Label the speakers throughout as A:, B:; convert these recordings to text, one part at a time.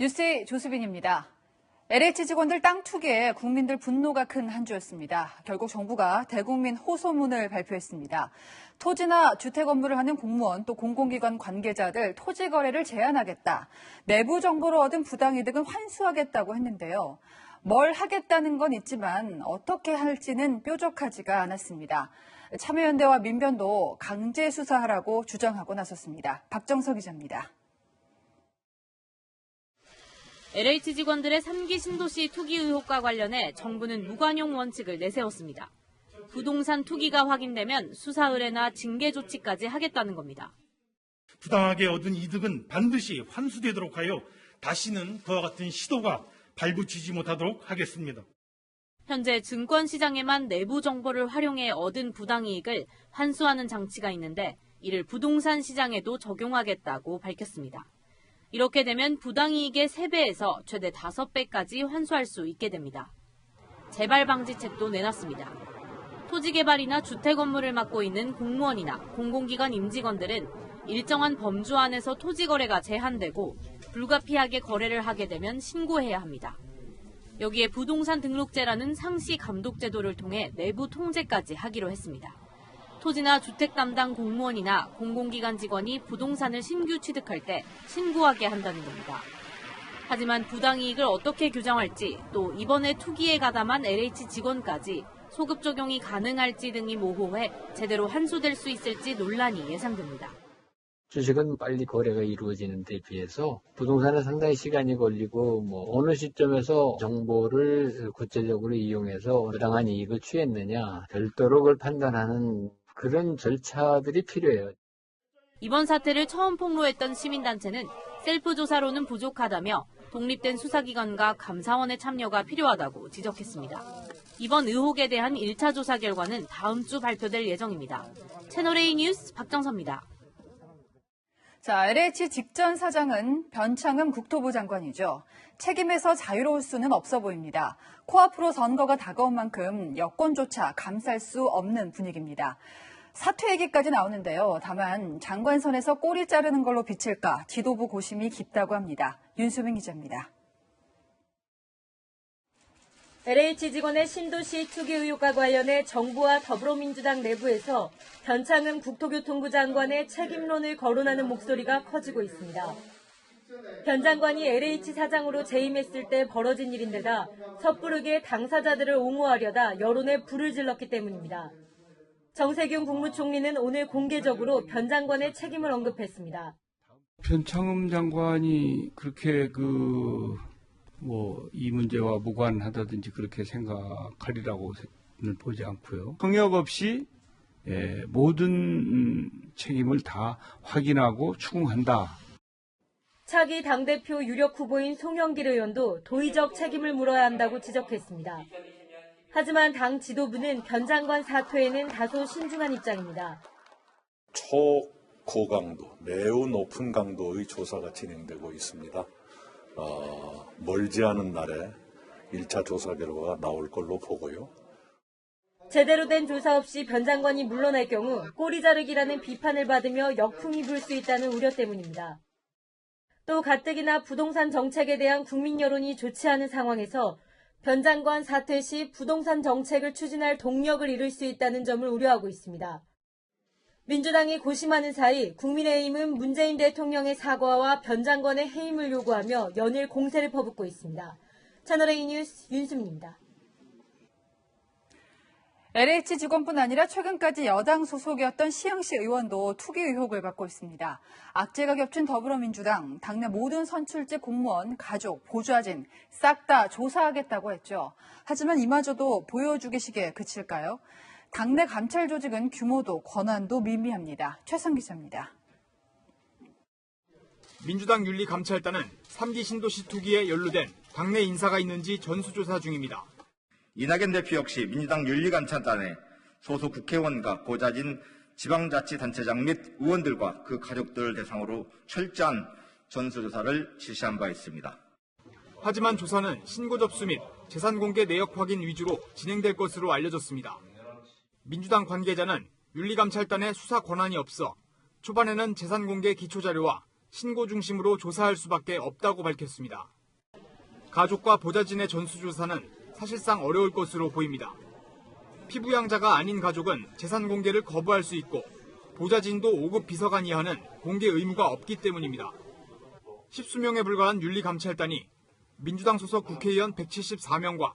A: 뉴스의 조수빈입니다. LH 직원들 땅 투기에 국민들 분노가 큰 한 주였습니다. 결국 정부가 대국민 호소문을 발표했습니다. 토지나 주택 업무를 하는 공무원 또 공공기관 관계자들 토지 거래를 제한하겠다. 내부 정보로 얻은 부당이득은 환수하겠다고 했는데요. 뭘 하겠다는 건 있지만 어떻게 할지는 뾰족하지가 않았습니다. 참여연대와 민변도 강제 수사하라고 주장하고 나섰습니다. 박정석 기자입니다.
B: LH 직원들의 3기 신도시 투기 의혹과 관련해 정부는 무관용 원칙을 내세웠습니다. 부동산 투기가 확인되면 수사 의뢰나 징계 조치까지 하겠다는 겁니다.
C: 부당하게 얻은 이득은 반드시 환수되도록 하여 다시는 그와 같은 시도가 발붙이지 못하도록 하겠습니다.
B: 현재 증권시장에만 내부 정보를 활용해 얻은 부당이익을 환수하는 장치가 있는데 이를 부동산 시장에도 적용하겠다고 밝혔습니다. 이렇게 되면 부당이익의 3배에서 최대 5배까지 환수할 수 있게 됩니다. 재발 방지책도 내놨습니다. 토지개발이나 주택 업무를 맡고 있는 공무원이나 공공기관 임직원들은 일정한 범주 안에서 토지 거래가 제한되고 불가피하게 거래를 하게 되면 신고해야 합니다. 여기에 부동산 등록제라는 상시 감독 제도를 통해 내부 통제까지 하기로 했습니다. 토지나 주택 담당 공무원이나 공공기관 직원이 부동산을 신규 취득할 때 신고하게 한다는 겁니다. 하지만 부당이익을 어떻게 규정할지 또 이번에 투기에 가담한 LH 직원까지 소급 적용이 가능할지 등이 모호해 제대로 환수될 수 있을지 논란이 예상됩니다.
D: 주식은 빨리 거래가 이루어지는 데 비해서 부동산은 상당히 시간이 걸리고 어느 시점에서 정보를 구체적으로 이용해서 부당한 이익을 취했느냐 별도로 그걸 판단하는 그런 절차들이 필요해요.
B: 이번 사태를 처음 폭로했던 시민단체는 셀프 조사로는 부족하다며 독립된 수사기관과 감사원의 참여가 필요하다고 지적했습니다. 이번 의혹에 대한 1차 조사 결과는 다음 주 발표될 예정입니다. 채널A 뉴스 박정서입니다.
A: 자, LH 직전 사장은 변창흠 국토부 장관이죠. 책임에서 자유로울 수는 없어 보입니다. 코앞으로 선거가 다가온 만큼 여권조차 감쌀 수 없는 분위기입니다. 사퇴 얘기까지 나오는데요. 다만 장관선에서 꼬리 자르는 걸로 비칠까 지도부 고심이 깊다고 합니다. 윤수민 기자입니다.
E: LH 직원의 신도시 투기 의혹과 관련해 정부와 더불어민주당 내부에서 변창흠 국토교통부 장관의 책임론을 거론하는 목소리가 커지고 있습니다. 변 장관이 LH 사장으로 재임했을 때 벌어진 일인데다 섣부르게 당사자들을 옹호하려다 여론에 불을 질렀기 때문입니다. 정세균 국무총리는 오늘 공개적으로 변 장관의 책임을 언급했습니다.
F: 변창흠 장관이 그렇게 이 문제와 무관하다든지 그렇게 생각하리라고는 보지 않고요. 성역 없이 모든 책임을 다 확인하고 추궁한다.
E: 차기 당대표 유력 후보인 송영길 의원도 도의적 책임을 물어야 한다고 지적했습니다. 하지만 당 지도부는 변 장관 사퇴에는 다소 신중한 입장입니다.
G: 초고강도, 매우 높은 강도의 조사가 진행되고 있습니다. 멀지 않은 날에 1차 조사 결과가 나올 걸로 보고요.
E: 제대로 된 조사 없이 변 장관이 물러날 경우 꼬리 자르기라는 비판을 받으며 역풍이 불 수 있다는 우려 때문입니다. 또 가뜩이나 부동산 정책에 대한 국민 여론이 좋지 않은 상황에서 변 장관 사퇴 시 부동산 정책을 추진할 동력을 잃을 수 있다는 점을 우려하고 있습니다. 민주당이 고심하는 사이 국민의힘은 문재인 대통령의 사과와 변 장관의 해임을 요구하며 연일 공세를 퍼붓고 있습니다. 채널A 뉴스 윤수민입니다.
A: LH 직원뿐 아니라 최근까지 여당 소속이었던 시흥시 의원도 투기 의혹을 받고 있습니다. 악재가 겹친 더불어민주당, 당내 모든 선출직 공무원, 가족, 보좌진 싹 다 조사하겠다고 했죠. 하지만 이마저도 보여주기식에 그칠까요? 당내 감찰 조직은 규모도 권한도 미미합니다. 최선 기자입니다.
H: 민주당 윤리감찰단은 3기 신도시 투기에 연루된 당내 인사가 있는지 전수조사 중입니다.
I: 이낙연 대표 역시 민주당 윤리감찰단에 소속 국회의원과 보좌진 지방자치단체장 및 의원들과 그 가족들 대상으로 철저한 전수조사를 실시한 바 있습니다.
H: 하지만 조사는 신고 접수 및 재산 공개 내역 확인 위주로 진행될 것으로 알려졌습니다. 민주당 관계자는 윤리감찰단에 수사 권한이 없어 초반에는 재산 공개 기초자료와 신고 중심으로 조사할 수밖에 없다고 밝혔습니다. 가족과 보좌진의 전수조사는 사실상 어려울 것으로 보입니다. 피부양자가 아닌 가족은 재산 공개를 거부할 수 있고 보좌진도 5급 비서관 이하는 공개 의무가 없기 때문입니다. 10수명에 불과한 윤리감찰단이 민주당 소속 국회의원 174명과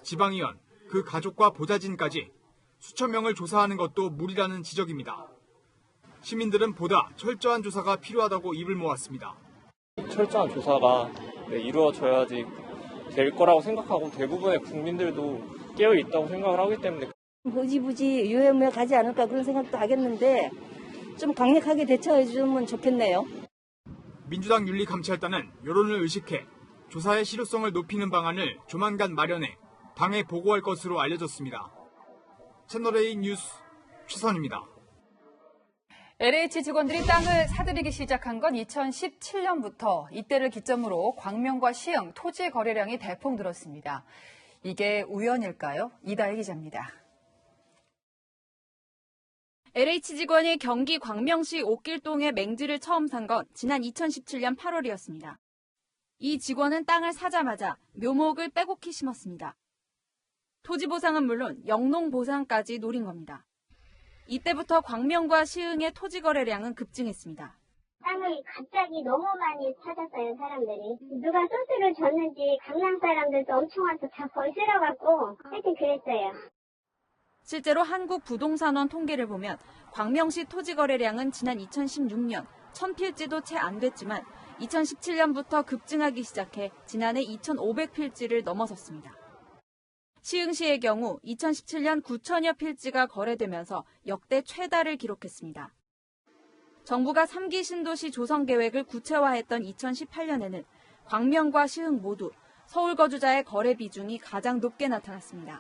H: 지방의원, 그 가족과 보좌진까지 수천 명을 조사하는 것도 무리라는 지적입니다. 시민들은 보다 철저한 조사가 필요하다고 입을 모았습니다.
J: 철저한 조사가 이루어져야지 될 거라고 생각하고 대부분의 국민들도 깨어 있다고 생각을 하기 때문에
K: 흐지부지 유해무해 가지 않을까 그런 생각도 하겠는데 좀 강력하게 대처해 주면 좋겠네요.
H: 민주당 윤리감찰단은 여론을 의식해 조사의 실효성을 높이는 방안을 조만간 마련해 당에 보고할 것으로 알려졌습니다. 채널A 뉴스 최선입니다.
A: LH 직원들이 땅을 사들이기 시작한 건 2017년부터 이때를 기점으로 광명과 시흥 토지 거래량이 대폭 늘었습니다. 이게 우연일까요? 이다혜 기자입니다.
L: LH 직원이 경기 광명시 옥길동에 맹지를 처음 산 건 지난 2017년 8월이었습니다. 이 직원은 땅을 사자마자 묘목을 빼곡히 심었습니다. 토지 보상은 물론 영농 보상까지 노린 겁니다. 이때부터 광명과 시흥의 토지 거래량은 급증했습니다.
M: 땅을 갑자기 너무 많이 찾았어요, 사람들이. 누가 소스를 줬는지 강남 사람들도 엄청 와서 다 거의 쓸어갖고 하여튼 그랬어요.
L: 실제로 한국부동산원 통계를 보면 광명시 토지 거래량은 지난 2016년 1000필지도 채 안 됐지만 2017년부터 급증하기 시작해 지난해 2500필지를 넘어섰습니다. 시흥시의 경우 2017년 9천여 필지가 거래되면서 역대 최다를 기록했습니다. 정부가 3기 신도시 조성 계획을 구체화했던 2018년에는 광명과 시흥 모두 서울 거주자의 거래 비중이 가장 높게 나타났습니다.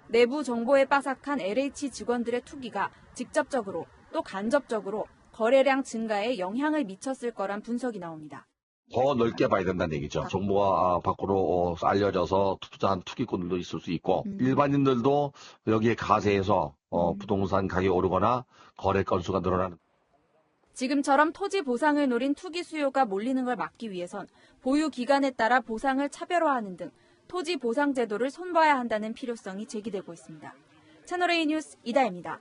L: 내부 정보에 빠삭한 LH 직원들의 투기가 직접적으로 또 간접적으로 거래량 증가에 영향을 미쳤을 거란 분석이 나옵니다.
N: 더 넓게 봐야 된다는 얘기죠. 정보가 밖으로 알려져서 투자한 투기꾼들도 있을 수 있고 일반인들도 여기에 가세해서 부동산 가격이 오르거나 거래 건수가 늘어나는.
L: 지금처럼 토지 보상을 노린 투기 수요가 몰리는 걸 막기 위해선 보유 기간에 따라 보상을 차별화하는 등 토지 보상 제도를 손봐야 한다는 필요성이 제기되고 있습니다. 채널A 뉴스 이다혜입니다.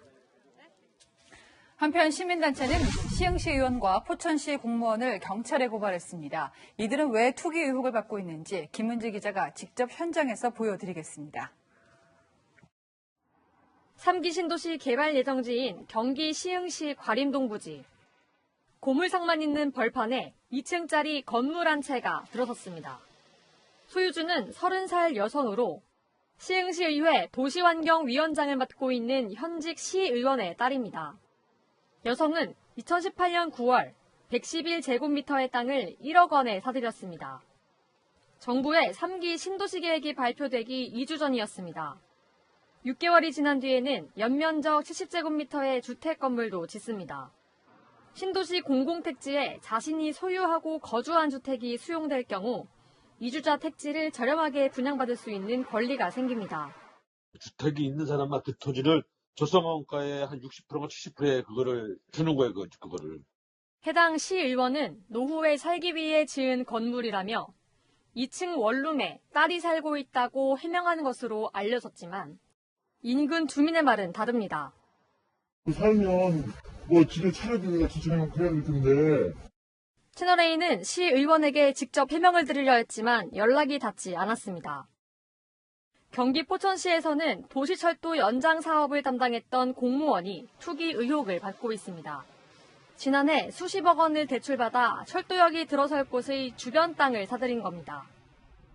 A: 한편 시민단체는 시흥시 의원과 포천시 공무원을 경찰에 고발했습니다. 이들은 왜 투기 의혹을 받고 있는지 김은지 기자가 직접 현장에서 보여드리겠습니다.
O: 3기 신도시 개발 예정지인 경기 시흥시 과림동 부지. 고물상만 있는 벌판에 2층짜리 건물 한 채가 들어섰습니다. 소유주는 30살 여성으로 시흥시의회 도시환경위원장을 맡고 있는 현직 시의원의 딸입니다. 여성은 2018년 9월 111제곱미터의 땅을 1억 원에 사들였습니다. 정부의 3기 신도시 계획이 발표되기 2주 전이었습니다. 6개월이 지난 뒤에는 연면적 70제곱미터의 주택 건물도 짓습니다. 신도시 공공택지에 자신이 소유하고 거주한 주택이 수용될 경우 이주자 택지를 저렴하게 분양받을 수 있는 권리가 생깁니다.
P: 주택이 있는 사람만 그 토지를 조성원가의 한 60%가 70%에 그거를 주는 거예요, 그거를.
O: 해당 시의원은 노후에 살기 위해 지은 건물이라며 2층 원룸에 딸이 살고 있다고 해명하는 것으로 알려졌지만 인근 주민의 말은 다릅니다.
Q: 살면 뭐 집에 차려주기가 지쳐면 그래야 될 텐데.
O: 채널A는 시의원에게 직접 해명을 드리려 했지만 연락이 닿지 않았습니다. 경기 포천시에서는 도시철도 연장 사업을 담당했던 공무원이 투기 의혹을 받고 있습니다. 지난해 수십억 원을 대출받아 철도역이 들어설 곳의 주변 땅을 사들인 겁니다.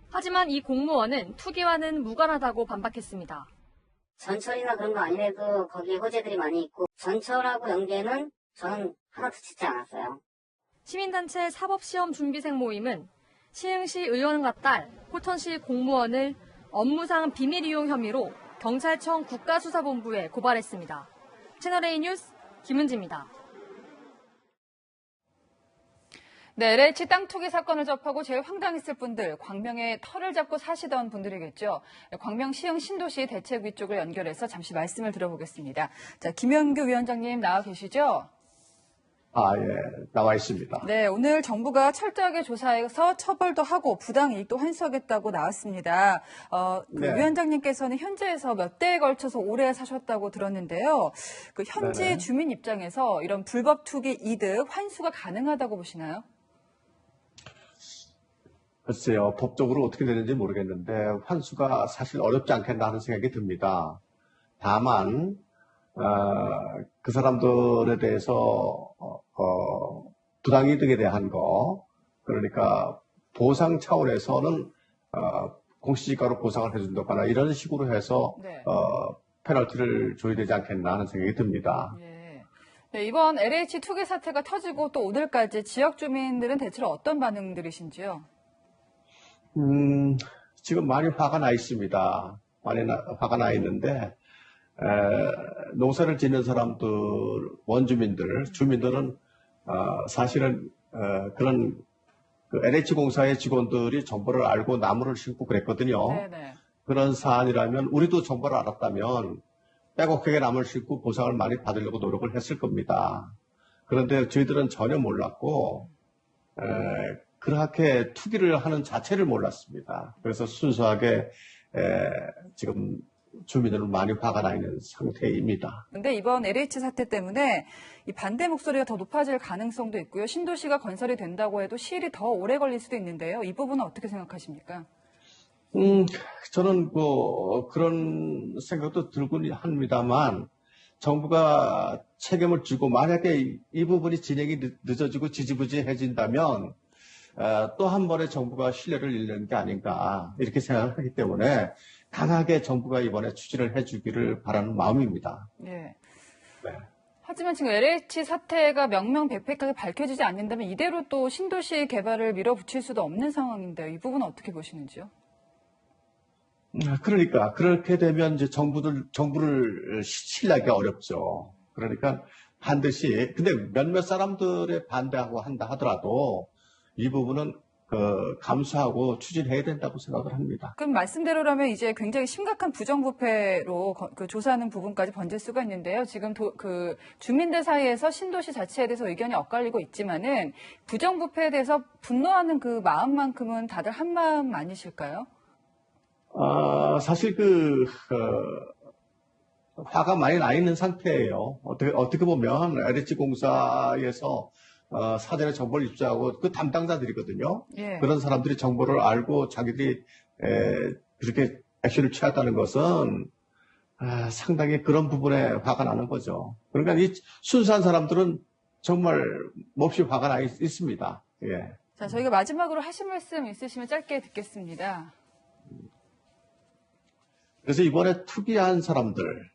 O: 하지만 이 공무원은 투기와는 무관하다고 반박했습니다.
R: 전철이나 그런 거 아니래도 거기에 호재들이 많이 있고 전철하고 연계는 저는 하나도 짓지 않았어요.
O: 시민단체 사법시험준비생 모임은 시흥시 의원과 딸, 포천시 공무원을 업무상 비밀이용 혐의로 경찰청 국가수사본부에 고발했습니다. 채널A 뉴스 김은지입니다.
A: 네, LH 땅 투기 사건을 접하고 제일 황당했을 분들, 광명에 털을 잡고 사시던 분들이겠죠. 광명 시흥 신도시 대책위 쪽을 연결해서 잠시 말씀을 들어보겠습니다. 자, 김현규 위원장님 나와 계시죠?
S: 나와 있습니다.
A: 네, 오늘 정부가 철저하게 조사해서 처벌도 하고 부당 이익도 환수하겠다고 나왔습니다.
S: 네.
A: 위원장님께서는 현지에서 몇 대에 걸쳐서 오래 사셨다고 들었는데요. 그 현지
S: 네네.
A: 주민 입장에서 이런 불법 투기 이득 환수가 가능하다고 보시나요?
S: 글쎄요, 법적으로 어떻게 되는지 모르겠는데 환수가 사실 어렵지 않겠나 하는 생각이 듭니다. 다만 그 사람들에 대해서 부당이득에 대한 거, 그러니까 보상 차원에서는 공시지가로 보상을 해준다거나 이런 식으로 해서
A: 네.
S: 페널티를 줘야 되지 않겠나 하는 생각이 듭니다.
A: 네, 이번 LH 투기 사태가 터지고 또 오늘까지 지역 주민들은 대체로 어떤 반응들이신지요?
S: 지금 많이 화가 나 있습니다. 화가 나 있는데 농사를 짓는 사람들, 원주민들, 주민들은 사실은 그런 그 LH공사의 직원들이 정보를 알고 나무를 심고 그랬거든요.
A: 네네.
S: 그런 사안이라면 우리도 정보를 알았다면 빼곡하게 나무를 심고 보상을 많이 받으려고 노력을 했을 겁니다. 그런데 저희들은 전혀 몰랐고 그렇게 투기를 하는 자체를 몰랐습니다. 그래서 순수하게 지금 주민들은 많이 화가 나 있는 상태입니다.
A: 근데 이번 LH 사태 때문에 이 반대 목소리가 더 높아질 가능성도 있고요. 신도시가 건설이 된다고 해도 시일이 더 오래 걸릴 수도 있는데요. 이 부분은 어떻게 생각하십니까?
S: 저는 그런 생각도 들곤 합니다만 정부가 책임을 지고 만약에 이 부분이 진행이 늦어지고 지지부진해진다면 또 한 번에 정부가 신뢰를 잃는 게 아닌가 이렇게 생각을 하기 때문에 강하게 정부가 이번에 추진을 해주기를 바라는 마음입니다.
A: 네.
S: 네.
A: 하지만 지금 LH 사태가 명명백백하게 밝혀지지 않는다면 이대로 또 신도시 개발을 밀어붙일 수도 없는 상황인데요. 이 부분은 어떻게 보시는지요?
S: 그러니까 그렇게 되면 이제 정부를 신뢰하기가 어렵죠. 그러니까 반드시 근데 몇몇 사람들의 반대하고 한다 하더라도 이 부분은 감수하고 추진해야 된다고 생각을 합니다.
A: 그럼 말씀대로라면 이제 굉장히 심각한 부정부패로 조사하는 부분까지 번질 수가 있는데요. 지금 주민들 사이에서 신도시 자체에 대해서 의견이 엇갈리고 있지만은 부정부패에 대해서 분노하는 그 마음만큼은 다들 한 마음 아니실까요?
S: 사실 화가 많이 나 있는 상태예요. 어떻게 보면 LH 공사에서 사전에 정보를 입수하고 그 담당자들이거든요.
A: 예.
S: 그런 사람들이 정보를 알고 자기들이 그렇게 액션을 취했다는 것은 상당히 그런 부분에 화가 나는 거죠. 그러니까 이 순수한 사람들은 정말 몹시 화가 나 있습니다. 예.
A: 자, 저희가 마지막으로 하실 말씀 있으시면 짧게 듣겠습니다.
S: 그래서 이번에 투기한 사람들,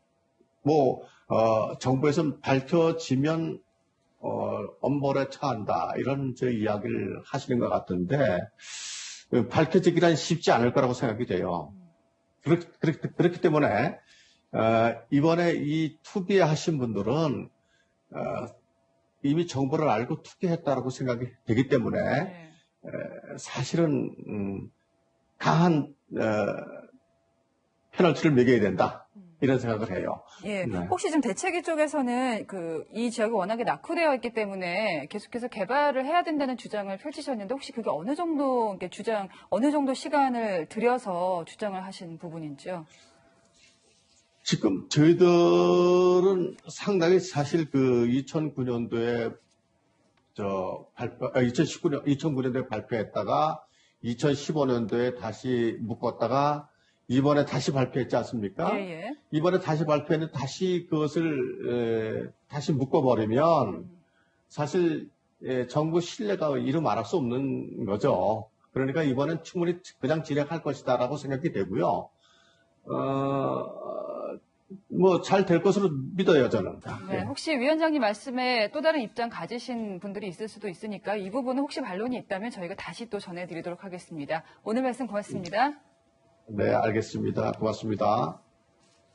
S: 정부에서 밝혀지면 엄벌에 처한다 이런 이야기를 하시는 것 같은데 밝혀지기란 쉽지 않을 거라고 생각이 돼요. 그렇기 때문에 이번에 이 투기하신 분들은 이미 정보를 알고 투기했다라고 생각이 되기 때문에 사실은 강한 페널티를 매겨야 된다. 이런 생각을 해요.
A: 예.
S: 네.
A: 혹시 지금 대책위 쪽에서는 이 지역이 워낙에 낙후되어 있기 때문에 계속해서 개발을 해야 된다는 주장을 펼치셨는데 혹시 그게 어느 정도 시간을 들여서 주장을 하신 부분인지요?
S: 지금 저희들은 상당히 사실 2009년도에 2009년도에 발표했다가 2015년도에 다시 묶었다가 이번에 다시 발표했지 않습니까?
A: 예.
S: 이번에 다시 발표했는데 다시 그것을 다시 묶어버리면 사실 정부 신뢰가 이루 말할 수 없는 거죠. 그러니까 이번엔 충분히 그냥 진행할 것이다라고 생각이 되고요. 잘 될 것으로 믿어요, 저는.
A: 네, 혹시 위원장님 말씀에 또 다른 입장 가지신 분들이 있을 수도 있으니까 이 부분은 혹시 반론이 있다면 저희가 다시 또 전해드리도록 하겠습니다. 오늘 말씀 고맙습니다.
S: 네, 알겠습니다. 고맙습니다.